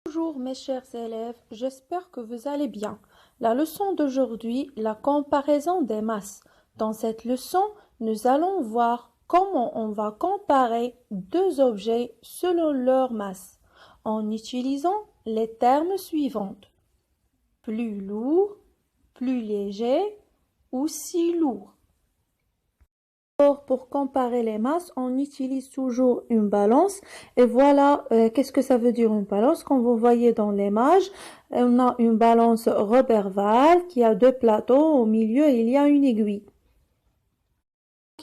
Bonjour mes chers élèves, j'espère que vous allez bien. La leçon d'aujourd'hui, la comparaison des masses. Dans cette leçon, nous allons voir comment on va comparer deux objets selon leur masse en utilisant les termes suivants. Plus lourd, plus léger ou si lourd. Pour comparer les masses, on utilise toujours une balance. Et voilà, qu'est-ce que ça veut dire une balance? Comme vous voyez dans l'image, on a une balance Roberval qui a deux plateaux. Au milieu, il y a une aiguille.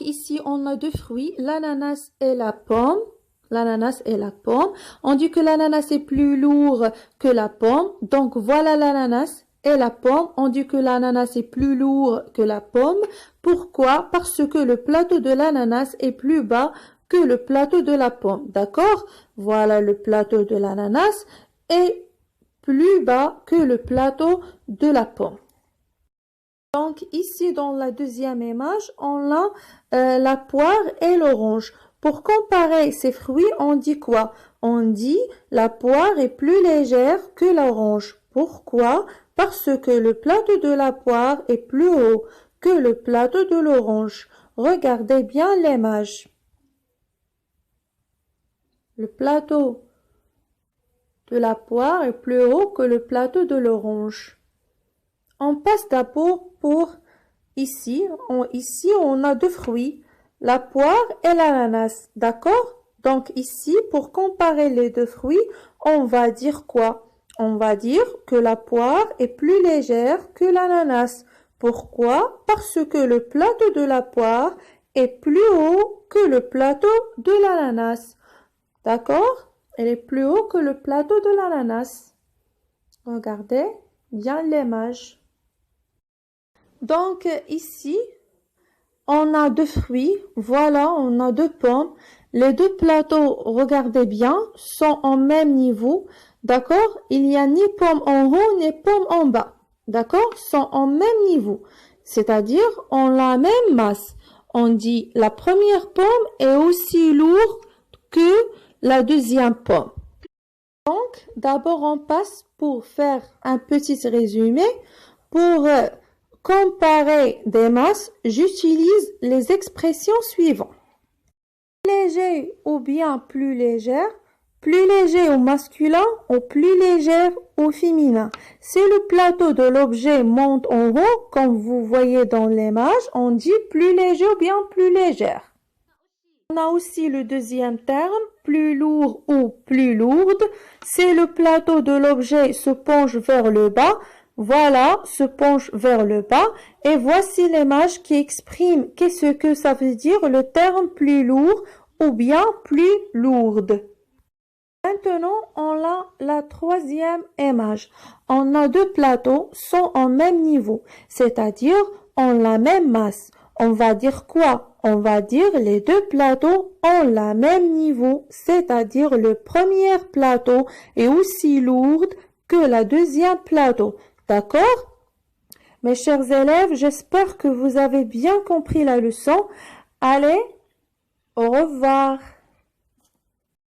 Ici, on a deux fruits, l'ananas et la pomme. L'ananas et la pomme. On dit que l'ananas est plus lourd que la pomme. Donc, voilà l'ananas. Et la pomme, on dit que l'ananas est plus lourd que la pomme. Pourquoi? Parce que le plateau de l'ananas est plus bas que le plateau de la pomme. D'accord? Voilà, le plateau de l'ananas est plus bas que le plateau de la pomme. Donc ici, dans la deuxième image, on a la poire et l'orange. Pour comparer ces fruits, on dit quoi? On dit la poire est plus légère que l'orange. Pourquoi? Parce que le plateau de la poire est plus haut que le plateau de l'orange. Regardez bien l'image. Le plateau de la poire est plus haut que le plateau de l'orange. On passe d'abord pour ici. Ici, on a deux fruits, la poire et l'ananas. D'accord? Donc ici, pour comparer les deux fruits, on va dire quoi? On va dire que la poire est plus légère que l'ananas. Pourquoi? Parce que le plateau de la poire est plus haut que le plateau de l'ananas. D'accord? Elle est plus haut que le plateau de l'ananas. Regardez bien l'image. Donc ici, on a deux fruits. Voilà, on a deux pommes. Les deux plateaux, regardez bien, sont au même niveau. D'accord? Il n'y a ni pomme en haut, ni pomme en bas. D'accord? Sont au même niveau. C'est-à-dire, on a la même masse. On dit la première pomme est aussi lourde que la deuxième pomme. Donc, d'abord, on passe pour faire un petit résumé. Pour comparer des masses, j'utilise les expressions suivantes. Léger ou bien plus légère, plus léger au masculin ou plus légère au féminin. Si le plateau de l'objet monte en haut, comme vous voyez dans l'image, on dit plus léger ou bien plus légère. On a aussi le deuxième terme, plus lourd ou plus lourde. Si le plateau de l'objet se penche vers le bas, voilà, se penche vers le bas. Et voici l'image qui exprime qu'est-ce que ça veut dire le terme plus lourd ou bien plus lourde. Maintenant, on a la troisième image. On a deux plateaux sont au même niveau, c'est-à-dire ont la même masse. On va dire quoi? On va dire les deux plateaux ont le même niveau, c'est-à-dire le premier plateau est aussi lourd que la deuxième plateau. D'accord? Mes chers élèves, j'espère que vous avez bien compris la leçon. Allez, au revoir.